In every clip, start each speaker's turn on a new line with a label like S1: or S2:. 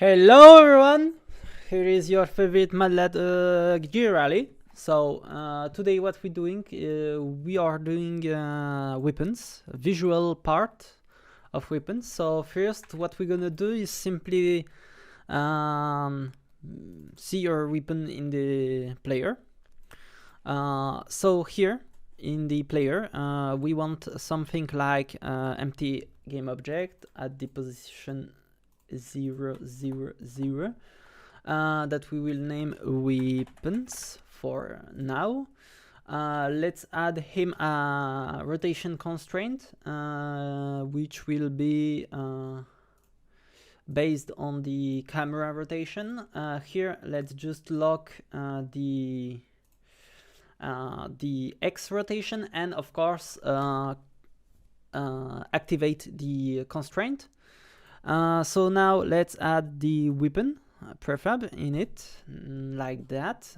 S1: Hello everyone, here is your favorite Mad Lad Gear Rally. So today what we're doing, we are doing weapons, visual part of weapons. So first what we're gonna do is simply see your weapon in the player. So here in the player we want something like empty game object at the position 0, 0, 0 that we will name weapons for now. Let's add him a rotation constraint which will be based on the camera rotation. Here let's just lock the X rotation and of course activate the constraint. So now let's add the weapon prefab in it like that,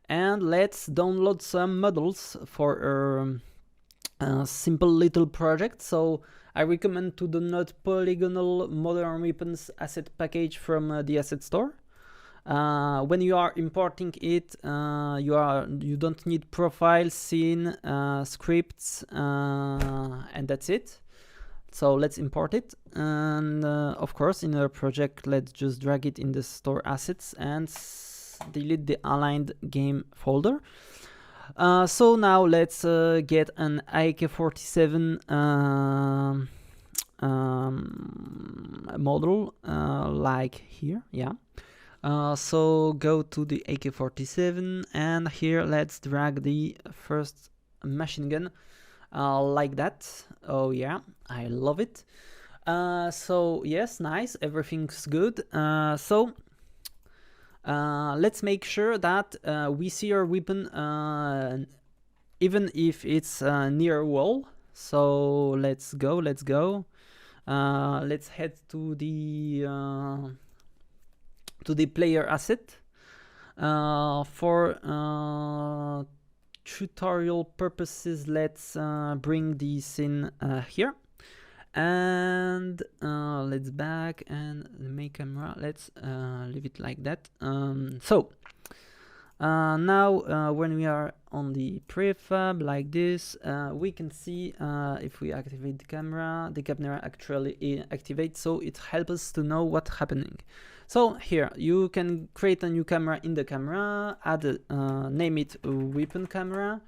S1: and let's download some models for a simple little project. So I recommend to download polygonal modern weapons asset package from the asset store. When you are importing it, you don't need profile, scene, scripts, and that's it. So let's import it, and of course in our project let's just drag it in the store assets and delete the aligned game folder. So now let's get an AK-47 model like here, so go to the AK-47 and here let's drag the first machine gun like that. Oh yeah, I love it. So yes, nice, everything's good. So let's make sure that we see our weapon even if it's near a wall. So let's go. Let's head to the player asset. For tutorial purposes, let's bring this in here, and let's back and make camera. Let's leave it like that. So now when we are on the prefab like this, we can see if we activate the camera actually activates, so it helps us to know what's happening. So here you can create a new camera in the camera, add name it weapon camera,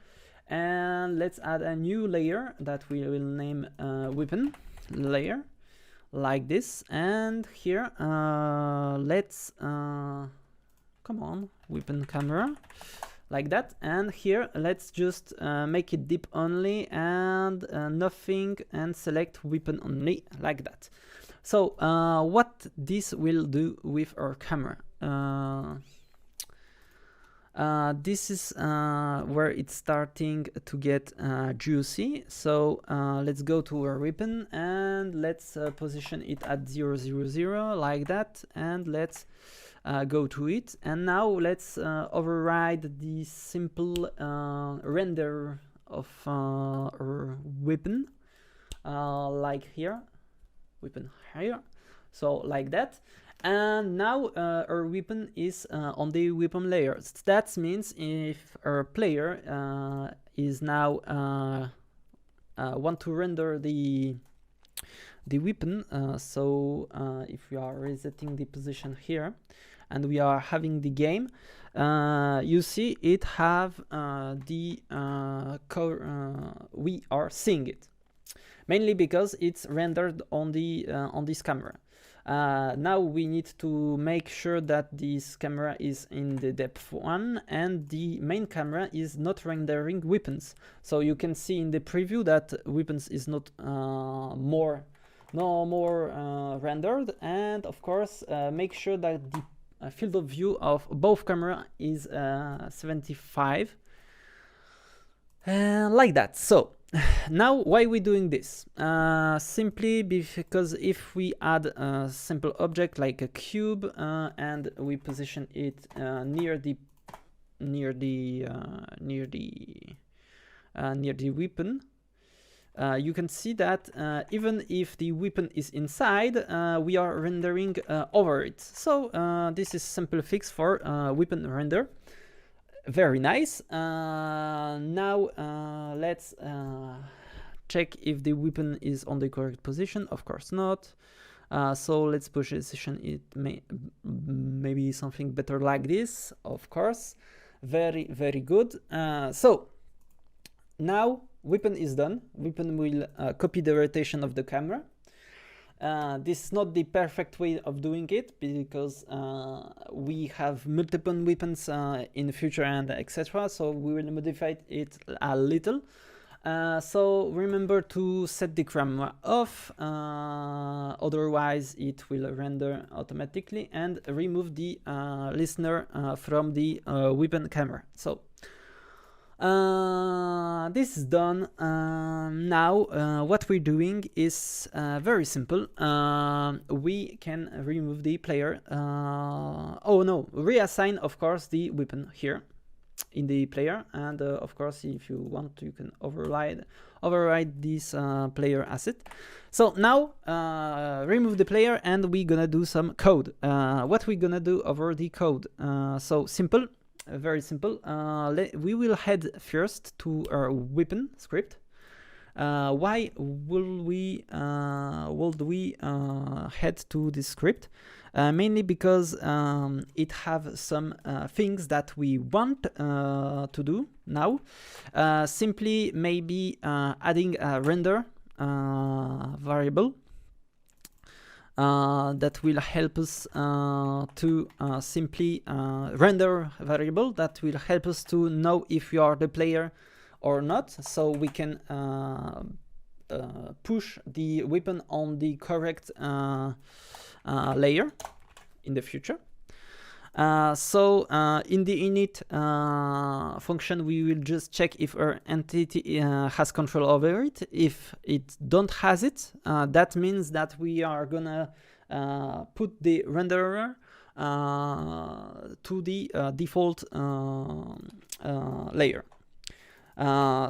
S1: and let's add a new layer that we will name weapon layer like this. And here let's come on, weapon camera like that, and here let's just make it dip only and nothing, and select weapon only like that. So what this will do with our camera, this is where it's starting to get juicy. So let's go to our weapon and let's position it at 0, 0, 0 like that, and let's go to it. And now let's override the simple render of our weapon like here, weapon here, so like that. And now our weapon is on the weapon layer. That means if our player is now want to render the weapon, so if we are resetting the position here and we are having the game, you see it have we are seeing it mainly because it's rendered on the on this camera. Now we need to make sure that this camera is in the depth 1 and the main camera is not rendering weapons. So you can see in the preview that weapons is not no more rendered, and of course make sure that the field of view of both camera is 75 like that. So now why we doing this? Simply because if we add a simple object like a cube and we position it near the weapon, you can see that even if the weapon is inside, we are rendering over it. So this is simple fix for weapon render. Very nice. Now let's check if the weapon is on the correct position. Of course not. So let's position it maybe something better like this. Of course, very good. So now weapon is done. Weapon will copy the rotation of the camera. This is not the perfect way of doing it because we have multiple weapons in the future and etc. So we will modify it a little. So remember to set the camera off, otherwise it will render automatically, and remove the listener from the weapon camera. So this is done. Now what we're doing is very simple. We can remove the player. Oh no, reassign of course the weapon here in the player, and of course if you want you can override this player asset. So now remove the player and we're gonna do some code. What we're gonna do over the code, so simple, very simple. We will head first to our weapon script. Why would we head to this script? Mainly because it have some things that we want to do now. Simply maybe adding a render variable that will help us to simply render variable that will help us to know if you are the player or not, so we can push the weapon on the correct layer in the future. So in the init function, we will just check if our entity has control over it. If it don't has it, that means that we are gonna put the renderer to the default layer.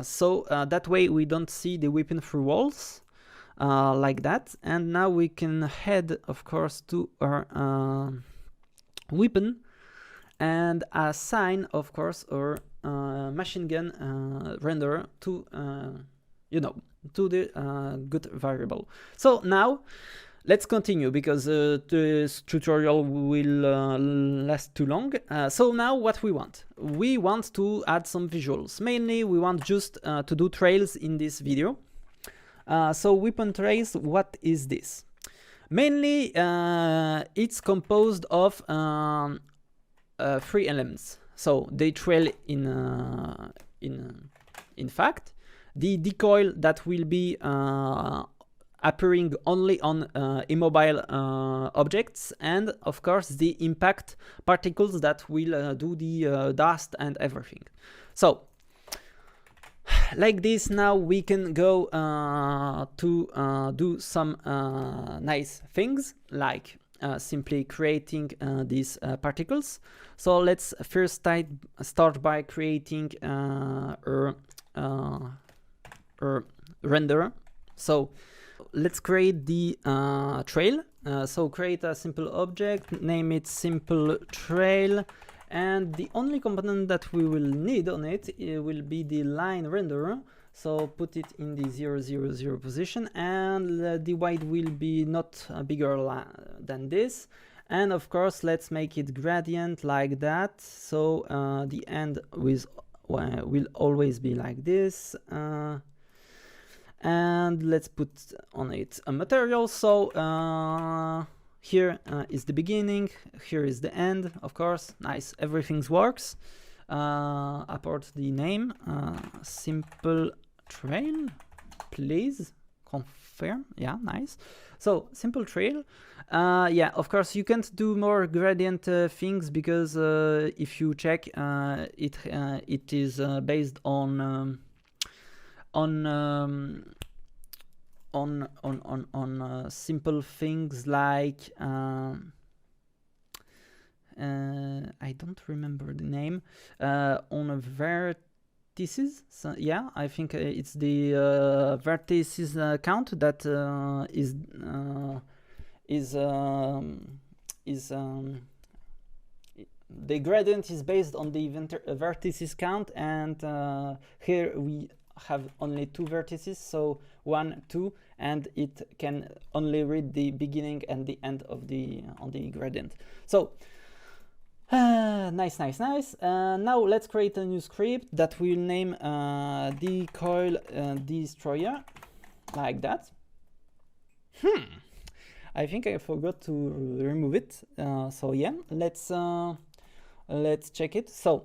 S1: So that way we don't see the weapon through walls like that. And now we can head, of course, to our weapon and assign, of course, our machine gun renderer to, to the good variable. So now let's continue because this tutorial will last too long. So now what we want to add some visuals. Mainly we want just to do trails in this video. So weapon trails, what is this? Mainly it's composed of 3 elements. So they trail in fact, the decoy that will be appearing only on immobile objects, and of course the impact particles that will do the dust and everything. So like this, now we can go to do some nice things, like simply creating these particles. So let's first start by creating a renderer. So let's create the trail. So create a simple object, name it simple trail, and the only component that we will need on it, will be the line renderer. So put it in the 0, 0, 0 position, and the weight will be not bigger than this. And of course, let's make it gradient like that. So the end will always be like this. And let's put on it a material. So here is the beginning, here is the end, of course. Nice, everything works. Apart the name, simple trail, please confirm. Yeah, nice. So simple trail. Yeah, of course you can't do more gradient things because if you check, it is based on simple things like I don't remember the name, on a vertical vertices. So yeah, I think it's the vertices count that the gradient is based on the vertices count, and here we have only 2 vertices, so 1, 2, and it can only read the beginning and the end of the on the gradient. So nice. Now let's create a new script that we'll name decoil destroyer, like that. I think I forgot to remove it. So yeah, let's check it. So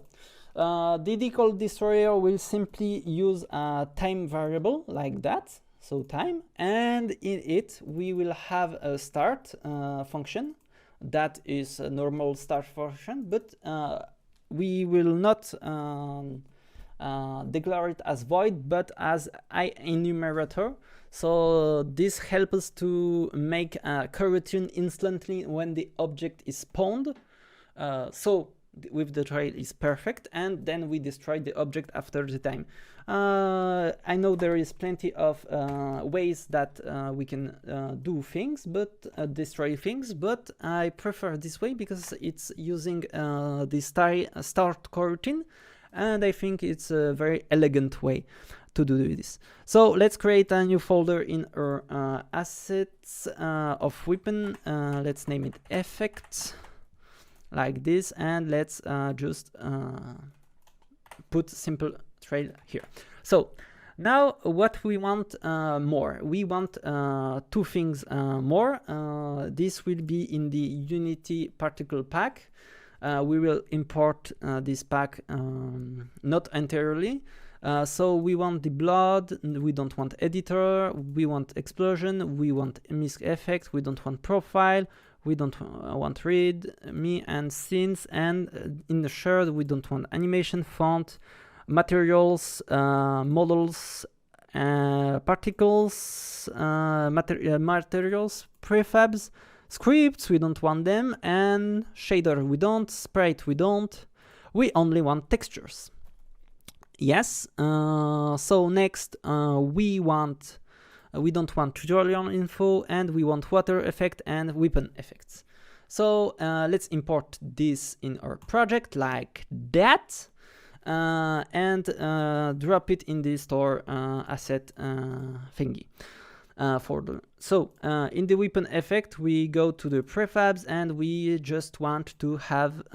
S1: the decoil destroyer will simply use a time variable like that. So time, and in it we will have a start function that is a normal start function, but we will not declare it as void, but as enumerator. So this helps us to make a coroutine instantly when the object is spawned. So with the trail is perfect, and then we destroy the object after the time. I know there is plenty of ways that we can do things, but destroy things, but I prefer this way because it's using the start coroutine, and I think it's a very elegant way to do this. So let's create a new folder in our assets of weapon. Let's name it effects, like this, and let's just put simple trail here. So now what we want more, we want 2 things more. This will be in the Unity particle pack. We will import this pack not entirely. So we want the blood, we don't want editor, we want explosion, we want misc effect, we don't want profile, we don't want read, me and scenes, and in the shared we don't want animation, font, materials, models, particles, materials, prefabs, scripts, we don't want them, and shader we don't, sprite we don't, we only want textures. Yes, so next we don't want tutorial info, and we want water effect and weapon effects. So let's import this in our project like that, and drop it in the store asset thingy folder. So in the weapon effect, we go to the prefabs, and we just want to have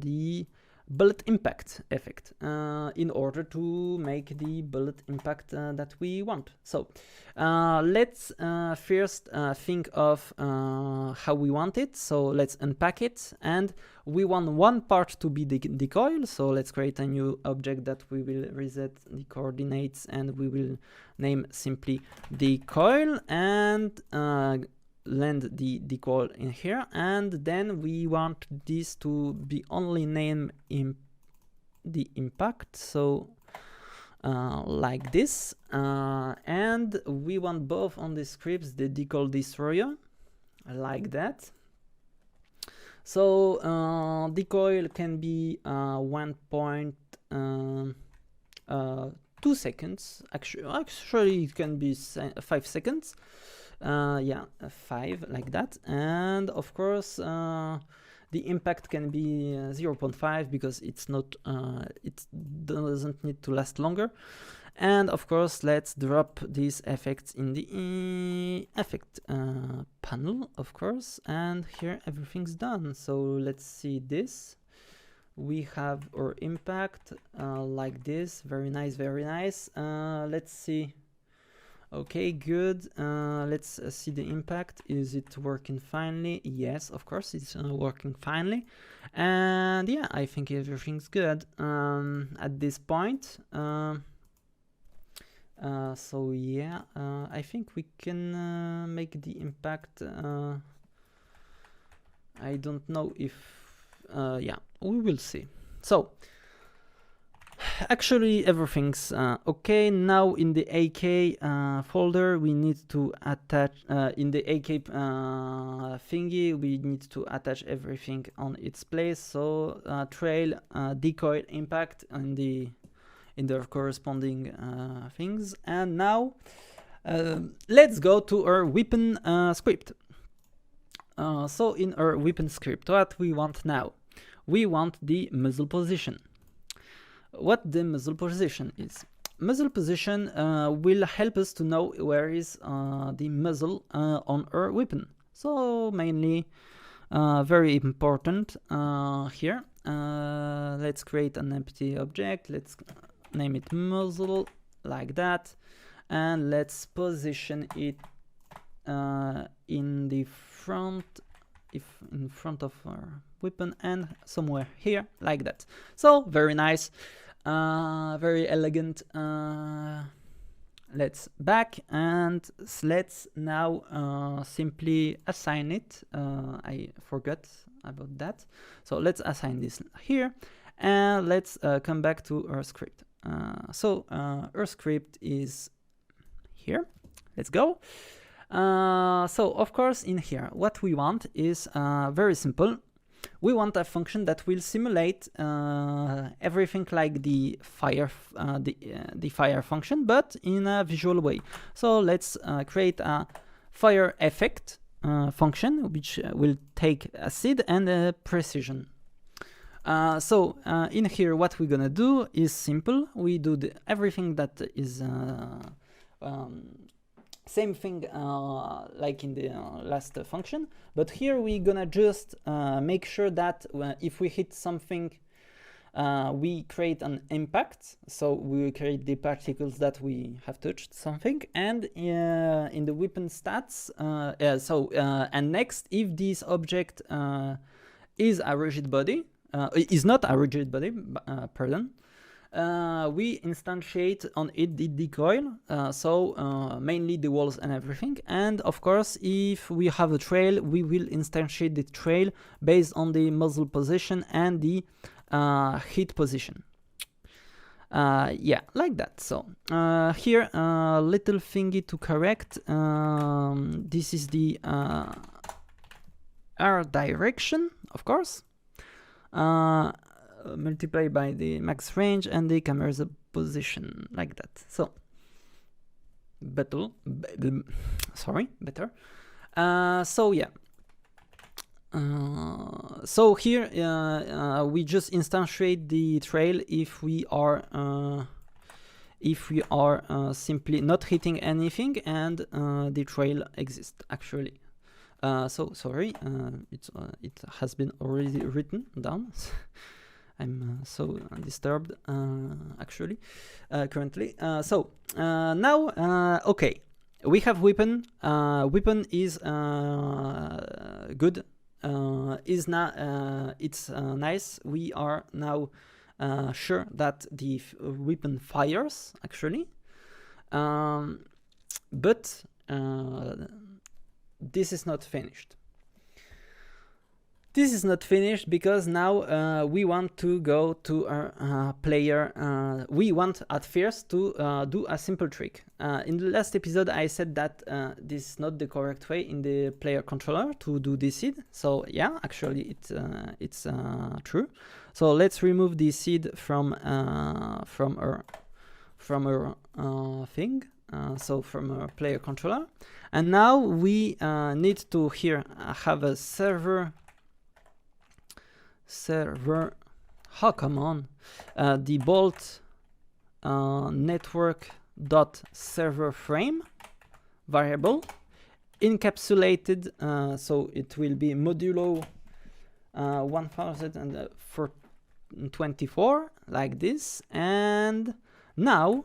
S1: the bullet impact effect in order to make the bullet impact that we want. So let's first think of how we want it. So let's unpack it, and we want one part to be the decoil. So let's create a new object that we will reset the coordinates, and we will name simply decoil, and land the decoil in here, and then we want this to be only named in the impact, so like this, and we want both on the scripts the decoil destroyer, like that. So decoil can be 1.2 seconds. Actually it can be 5 seconds. Yeah, 5, like that. And of course the impact can be 0.5 because it's not it doesn't need to last longer. And of course let's drop these effects in the effect panel, of course, and here everything's done. So let's see this. We have our impact like this. Very nice, very nice. Let's see. Okay, good. Let's see the impact. Is it working finely? Yes, of course, it's working finely. And yeah, I think everything's good at this point. So yeah, I think we can make the impact. I don't know if, yeah, we will see. So actually everything's okay. Now in the AK folder we need to attach, in the AK thingy we need to attach everything on its place. So trail, decoil, impact in in their corresponding things. And now let's go to our weapon script. So in our weapon script, what we want now? We want the muzzle position. What the muzzle position is? Muzzle position will help us to know where is the muzzle on our weapon. So mainly very important here. Let's create an empty object. Let's name it muzzle like that, and let's position it in the front, in front of our weapon, and somewhere here like that. So very nice, very elegant. Let's back and let's now simply assign it. I forgot about that. So let's assign this here, and let's come back to our script. So our script is here. Let's go. So of course in here what we want is very simple. We want a function that will simulate everything like the fire function, but in a visual way. So let's create a fire effect function, which will take a seed and a precision. So in here what we're gonna do is simple. We do everything that is same thing like in the last function, but here we're gonna just make sure that if we hit something, we create an impact. So we create the particles that we have touched something, and in the weapon stats, and next, if this object is a rigid body, is not a rigid body, pardon, we instantiate on it the decoil, so mainly the walls and everything. And of course, if we have a trail, we will instantiate the trail based on the muzzle position and the hit position. Yeah, like that. So here, little thingy to correct. This is the R direction, of course. Multiply by the max range and the camera's position, like that. So better. So yeah. So here we just instantiate the trail if we are simply not hitting anything and the trail exists actually. So sorry, it has been already written down. I'm so disturbed actually currently. So now okay, we have weapon. Weapon is good. Is not it's nice. We are now sure that the weapon fires actually, but this is not finished. This is not finished because now we want to go to our player. We want at first to do a simple trick. In the last episode I said that this is not the correct way in the player controller to do this seed. So yeah, actually it's true. So let's remove the seed from our thing. So from our player controller. And now we need to here have a server, oh come on, the bolt network dot server frame variable encapsulated, so it will be modulo 1024 like this. And now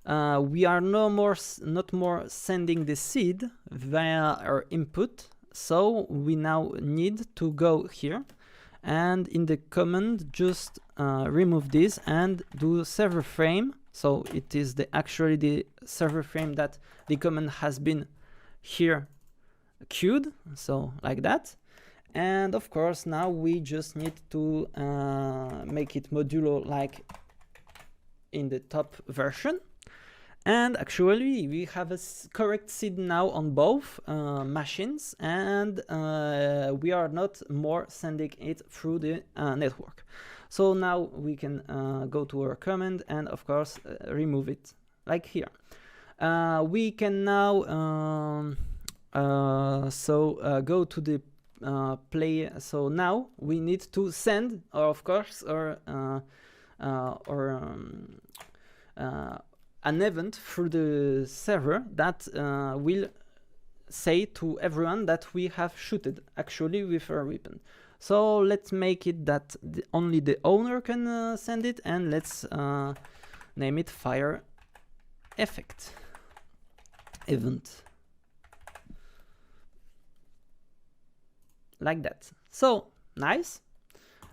S1: we are not more sending the seed via our input, so we now need to go here and in the command just remove this and do server frame. So it is actually the server frame that the command has been here queued, so like that. And of course now we just need to make it modulo like in the top version. And actually we have a correct seed now on both machines, and we are not more sending it through the network. So now we can go to our command and of course remove it like here. We can now go to the play. So now we need to send, or of course, an event through the server that will say to everyone that we have shooted actually with our weapon. So let's make it that only the owner can send it, and let's name it fire effect event, like that. So nice.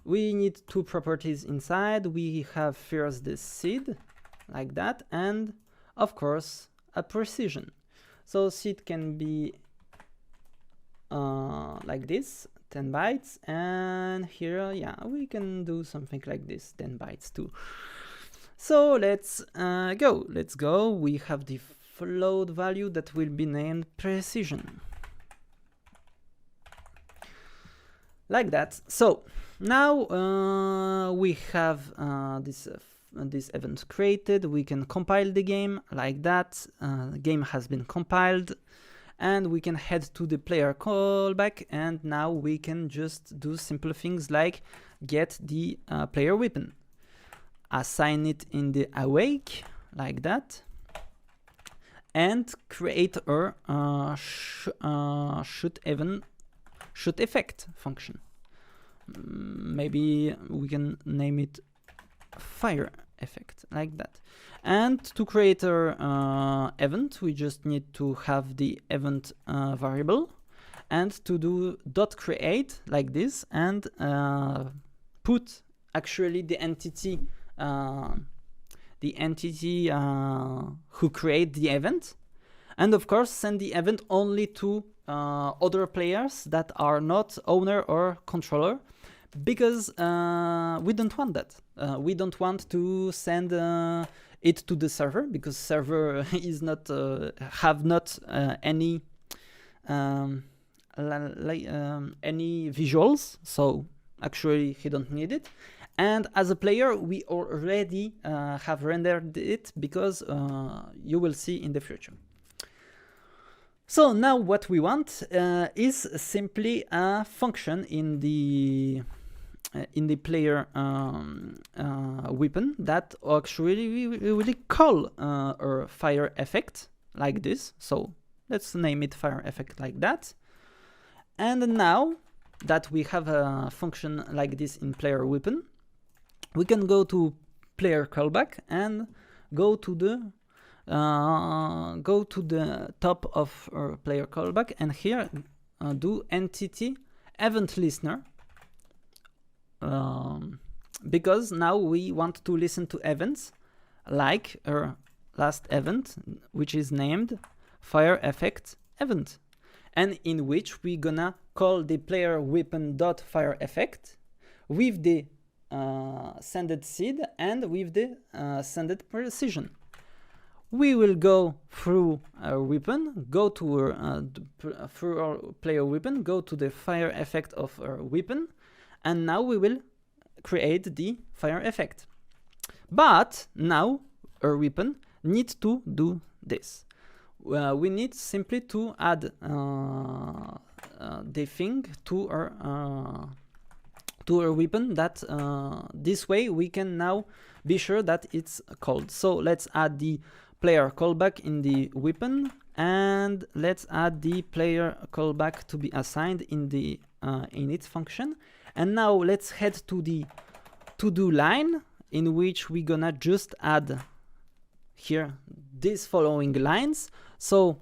S1: We need two properties inside. We have first the seed, like that, and of course a precision. So seed can be like this, 10 bytes, and here, yeah, we can do something like this, 10 bytes too. So let's go. We have the float value that will be named precision, like that. So now we have this event created. We can compile the game like that. The game has been compiled, and we can head to the player callback, and now we can just do simple things like get the player weapon, assign it in the awake like that, and create our shoot effect function. Maybe we can name it fire effect, like that. And to create our event, we just need to have the event variable, and to do .create like this, and put actually the entity who create the event, and of course send the event only to other players that are not owner or controller, because we don't want that. We don't want to send it to the server, because server is not any visuals, so actually he don't need it. And as a player, we already have rendered it, because you will see in the future. So now what we want is simply a function in the player weapon that actually we will call our fire effect like this. So let's name it fire effect like that. And now that we have a function like this in player weapon, we can go to player callback and go to the top of our player callback, and here do entity event listener, because now we want to listen to events like our last event, which is named fire effect event, and in which we gonna call the player weapon dot fire effect with the sended seed and with the sended precision. We will go through our weapon, go to our, through our player weapon, go to the fire effect of our weapon, and now we will create the fire effect. But now our weapon needs to do this. We need simply to add the thing to our weapon, that this way we can now be sure that it's called. So let's add the player callback in the weapon, and let's add the player callback to be assigned in the init function. And now let's head to the to-do line, in which we're gonna just add here these following lines. So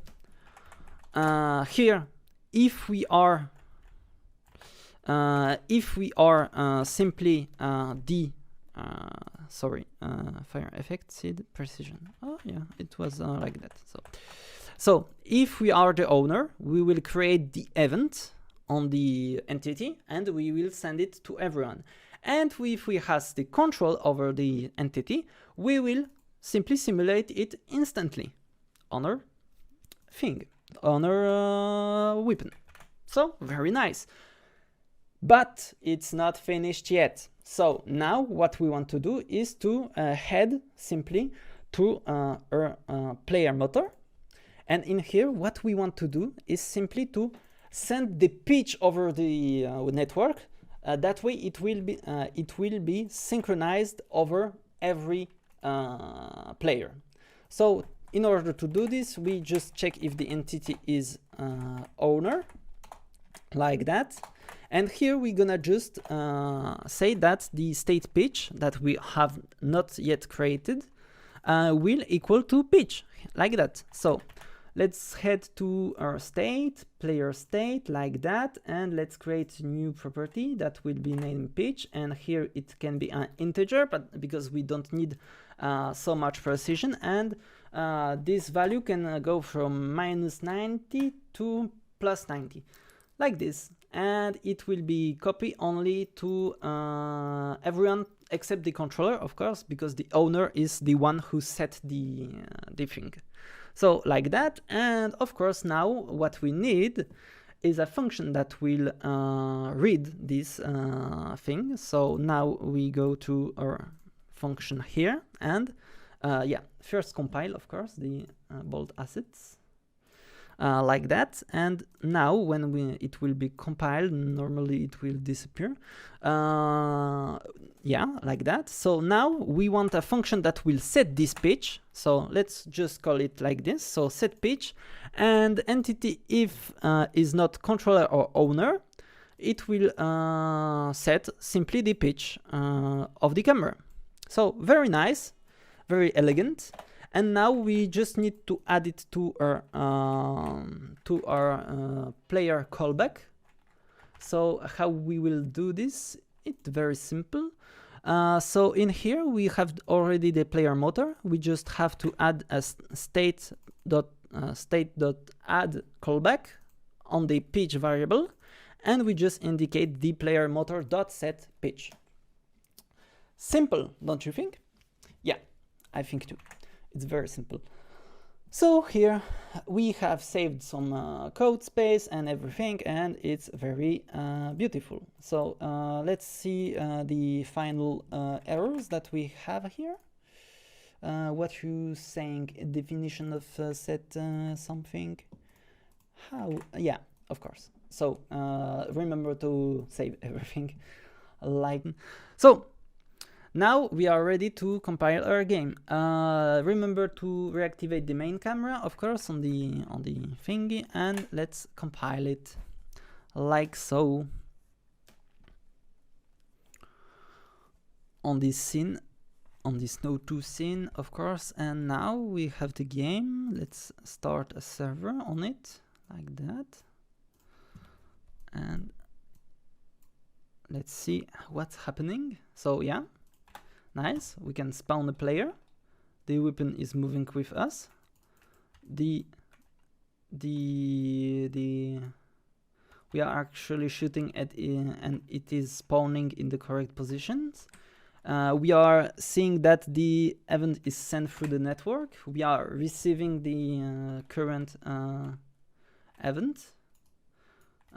S1: here, if we are simply fire effect seed precision. Oh yeah, it was like that. So if we are the owner, we will create the event on the entity and we will send it to everyone. And if we has the control over the entity, we will simply simulate it instantly on our thing, on our weapon. So very nice. But it's not finished yet. So now what we want to do is to head simply to our player motor. And in here, what we want to do is simply to send the pitch over the network. That way it will be synchronized over every player. So in order to do this, we just check if the entity is owner, like that. And here we're gonna just say that the state pitch that we have not yet created will equal to pitch, like that. So let's head to our state, player state, like that, and let's create a new property that will be named pitch. And here it can be an integer, but because we don't need so much precision, and this value can go from -90 to +90, like this. And it will be copied only to everyone except the controller, of course, because the owner is the one who set the thing. So like that. And of course, now what we need is a function that will read this thing. So now we go to our function here, and yeah, first compile, of course, the bold assets. Like that. And now when it will be compiled, normally it will disappear. Yeah, like that. So now we want a function that will set this pitch. So let's just call it like this. So set pitch, and entity if is not controller or owner, it will set simply the pitch of the camera. So very nice, very elegant. And now we just need to add it to our player callback. So how we will do this? It's very simple. So in here we have already the player motor. We just have to add a state.add callback on the pitch variable, and we just indicate the player motor dot set pitch. Simple, don't you think? Yeah, I think too. It's very simple. So here we have saved some code space and everything, and it's very beautiful. So let's see the final errors that we have here. What you saying? Definition of set something? How? Yeah, of course. So remember to save everything. Like so. Now we are ready to compile our game. Remember to reactivate the main camera, of course, on the thingy, and let's compile it like so. On this scene, on this Node 2 scene, of course. And now we have the game. Let's start a server on it, like that. And let's see what's happening. So yeah. Nice, we can spawn a player. The weapon is moving with us. We are actually shooting at it, and it is spawning in the correct positions. We are seeing that the event is sent through the network. We are receiving the current event,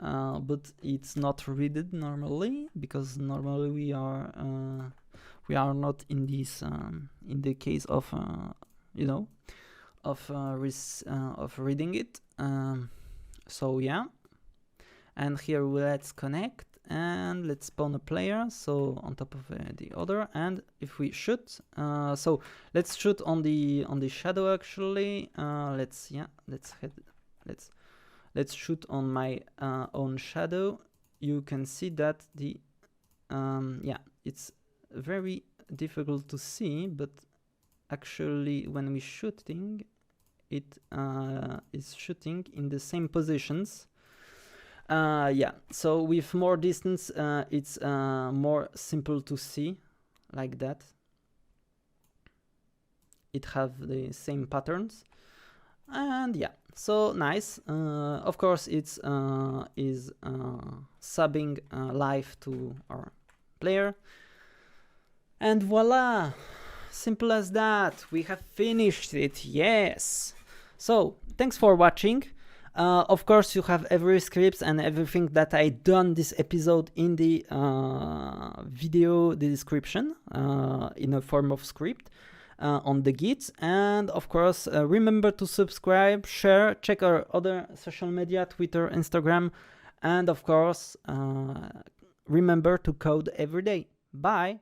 S1: but it's not read normally, because normally we are not in this in the case of you know, of reading it. So yeah, and here let's connect and let's spawn a player, so on top of the other. And if we shoot, so let's shoot on the shadow actually. Let's shoot on my own shadow. You can see that the yeah, it's very difficult to see, but actually when we shooting, it is shooting in the same positions. Yeah, so with more distance it's more simple to see, like that. It have the same patterns, and yeah, so nice. Of course it's is subbing live to our player. And voila, simple as that. We have finished it, yes. So thanks for watching. Of course, you have every scripts and everything that I done this episode in the video description in a form of script on the Git. And of course, remember to subscribe, share, check our other social media, Twitter, Instagram, and of course, remember to code every day. Bye.